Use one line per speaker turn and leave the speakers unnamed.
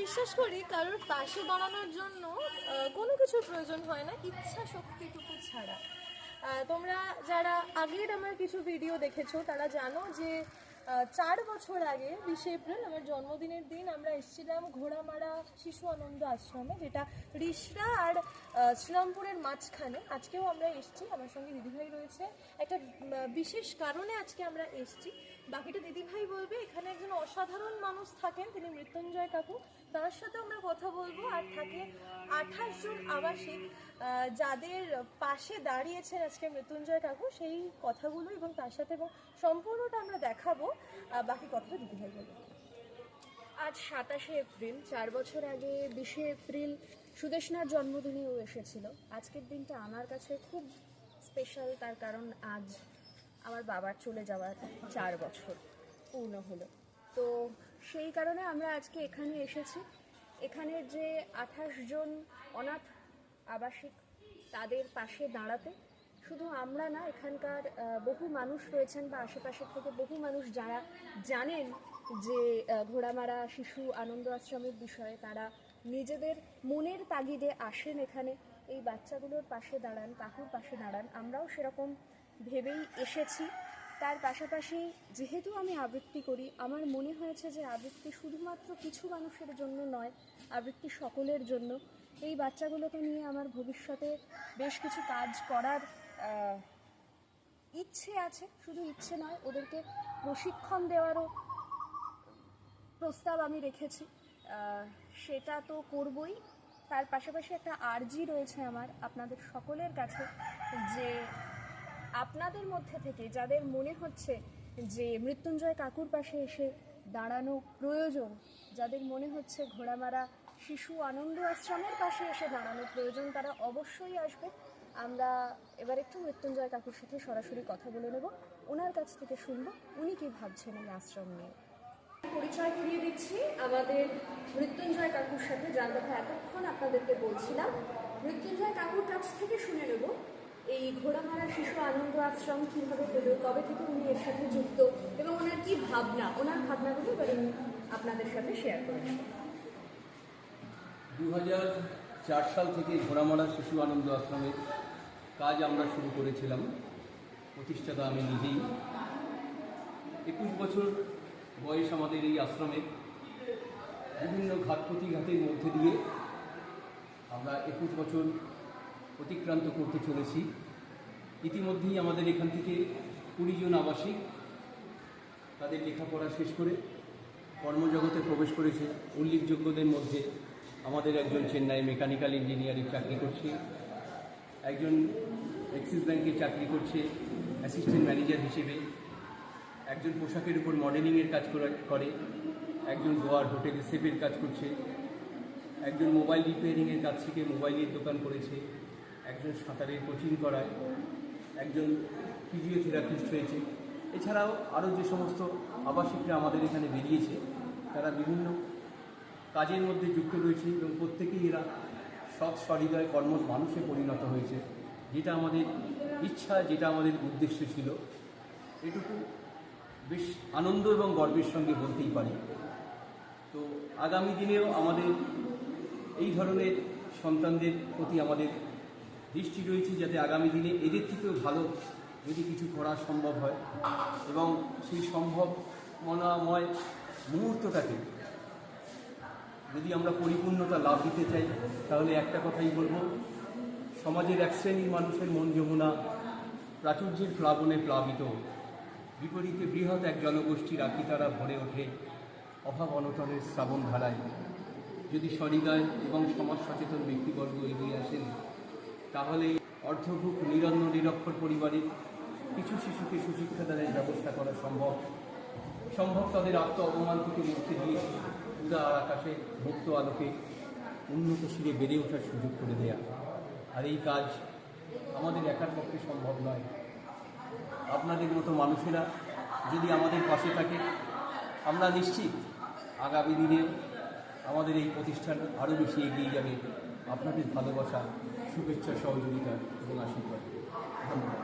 বিশ্বাস করি কারোর পাশে দাঁড়ানোর জন্য কোনো কিছুর প্রয়োজন হয় না ইচ্ছা শক্তিটুকু ছাড়া। তোমরা যারা আগের আমার কিছু ভিডিও দেখেছো তারা জানো যে 4 বছর আগে 20 এপ্রিল আমার জন্মদিনের দিন আমরা এসেছিলাম ঘোড়ামারা শিশু আনন্দ আশ্রমে, যেটা রিষড়া আর শ্রীরামপুরের মাঝখানে। আজকেও আমরা এসেছি, আমার সঙ্গে দিদিভাই রয়েছে। একটা বিশেষ কারণে আজকে আমরা এসেছি, বাকিটা দিদিভাই বলবে। এখানে একজন অসাধারণ মানুষ থাকেন, তিনি মৃত্যুঞ্জয় কাকু, তার সাথে আমরা কথা বলবো। আর থাকে 28 জন আবাসিক যাদের পাশে দাঁড়িয়েছেন আজকে মৃত্যুঞ্জয় কাকু, সেই কথাগুলো এবং তার সাথে এবং সম্পূর্ণটা আমরা দেখাবো। বাকি কথাটা দিদিভাই বলবো।
আজ 27শে এপ্রিল, 4 বছর আগে 20শে এপ্রিল সুদেশনার জন্মদিনেও এসেছিল। আজকের দিনটা আমার কাছে খুব স্পেশাল, তার কারণ আজ আমার বাবার চলে যাওয়ার 4 বছর পূর্ণ হলো। তো সেই কারণে আমরা আজকে এখানে এসেছি। এখানে যে 28 জন অনাথ আবাসিক, তাদের পাশে দাঁড়াতে। শুধু আমরা না, এখানকার বহু মানুষ রয়েছেন বা আশেপাশের থেকে বহু মানুষ যারা জানেন যে ঘোড়ামারা শিশু আনন্দ আশ্রমের বিষয়ে, তারা নিজেদের মনের তাগিদে আসেন এখানে, এই বাচ্চাগুলোর পাশে দাঁড়ান, কাকুর পাশে দাঁড়ান। আমরাও সেরকম ভেবেই এসেছি। তার পাশাপাশি যেহেতু আমি আবৃত্তি করি, আমার মনে হয়েছে যে আবৃত্তি শুধুমাত্র কিছু মানুষের জন্য নয়, আবৃত্তি সকলের জন্য। এই বাচ্চাগুলোকে নিয়ে আমার ভবিষ্যতে বেশ কিছু কাজ করার ইচ্ছে আছে। শুধু ইচ্ছে নয়, ওদেরকে প্রশিক্ষণ দেওয়ারও প্রস্তাব আমি রেখেছি। সেটা তো করবই। তার পাশাপাশি একটা আর্জি রয়েছে আমার আপনাদের সকলের কাছে, যে আপনাদের মধ্যে থেকে যাদের মনে হচ্ছে যে মৃত্যুঞ্জয় কাকুর পাশে এসে দাঁড়ানো প্রয়োজন, যাদের মনে হচ্ছে ঘোড়ামারা শিশু আনন্দ আশ্রমের পাশে এসে দাঁড়ানো প্রয়োজন, তারা অবশ্যই আসবে। আমরা এবার একটু মৃত্যুঞ্জয় কাকুর সাথে সরাসরি কথা বলে নেব, ওনার কাছ থেকে শুনবো উনি কী ভাবছেন এই আশ্রম নিয়ে। পরিচয় করিয়ে দিচ্ছি আমাদের মৃত্যুঞ্জয় কাকুর সাথে, যার কথা এতক্ষণ আপনাদেরকে বলছিলাম। মৃত্যুঞ্জয় কাকুর কাছ থেকে শুনে নেব এই ঘোড়ামারা শিশু আনন্দ আশ্রম কীভাবে পেল, কবে থেকে উনি এর সাথে যুক্ত, এবং ওনার কী ভাবনা, ওনার ভাবনাগুলো এবার আপনাদের সাথে শেয়ার করেছেন।
2004 সাল থেকে ঘোড়ামারা শিশু আনন্দ আশ্রমের কাজ আমরা শুরু করেছিলাম। প্রতিষ্ঠাতা আমি নিজেই। 21 বছর বয়স আমাদের এই আশ্রমে। বিভিন্ন ঘাত প্রতিঘাতের মধ্যে দিয়ে আমরা 21 বছর অতিক্রান্ত করতে চলেছি। ইতিমধ্যেই আমাদের এখান থেকে 20 জন আবাসিক তাদের লেখাপড়া শেষ করে কর্মজগতে প্রবেশ করেছে। উল্লেখযোগ্যদের মধ্যে আমাদের একজন চেন্নাই মেকানিক্যাল ইঞ্জিনিয়ারের চাকরি করছে, একজন অ্যাক্সিস ব্যাংকে চাকরি করছে অ্যাসিস্ট্যান্ট ম্যানেজার হিসেবে, একজন পোশাকের উপর মডেলিংয়ের কাজ করে, একজন গোয়ার হোটেলে সেফের কাজ করছে, একজন মোবাইল রিপেয়ারিংয়ের কাজ শিখে মোবাইলের দোকান করেছে, একজন সাঁতারের কোচিং করায়, একজন ফিজিওথেরাপিস্ট হয়েছে। এছাড়াও আরও যে সমস্ত আবাসিকরা আমাদের এখানে বেরিয়েছে, তারা বিভিন্ন কাজের মধ্যে যুক্ত রয়েছে এবং প্রত্যেকেই এরা সৎ সহৃদয় কর্মঠ মানুষে পরিণত হয়েছে। যেটা আমাদের ইচ্ছা, যেটা আমাদের উদ্দেশ্য ছিল, এটুকু বেশ আনন্দ এবং গর্বের সঙ্গে বলতেই পারি। তো আগামী দিনেও আমাদের এই ধরনের সন্তানদের প্রতি আমাদের দৃষ্টি রয়েছে, যাতে আগামী দিনে এদের থেকেও ভালো যদি কিছু করা সম্ভব হয়, এবং সেই সম্ভাবনাময় মুহূর্তটাকে যদি আমরা পরিপূর্ণতা লাভ দিতে চাই, তাহলে একটা কথাই বলবো, সমাজের এক শ্রেণীর মানুষের মন যমুনা প্রাচুর্যের প্লাবনে প্লাবিত, বিপরীতে বৃহৎ এক জনগোষ্ঠীর আঁকি তারা ভরে ওঠে অভাব অনটনের শ্রাবণ ধারায়। যদি সহৃদয় এবং সমাজ সচেতন ব্যক্তিবর্গ এগিয়ে আসেন, তাহলে অর্ধভুক নিরন্ন নিরক্ষর পরিবারের কিছু শিশুকে সুশিক্ষাদানের ব্যবস্থা করা সম্ভব তাদের আত্ম অপমান থেকে মুক্তি দিয়ে উদার আকাশে মুক্ত আলোকে উন্নত শিরে বেড়ে ওঠার সুযোগ করে দেয়া। আর এই কাজ আমাদের একার পক্ষে সম্ভব নয়। আপনাদের মতো মানুষেরা যদি আমাদের পাশে থাকে, আমরা নিশ্চিত আগামী দিনে আমাদের এই প্রতিষ্ঠান আরও বেশি এগিয়ে যাবে। আপনাদের ভালোবাসা, শুভেচ্ছা, সহযোগিতা এবং আশীর্বাদ। ধন্যবাদ।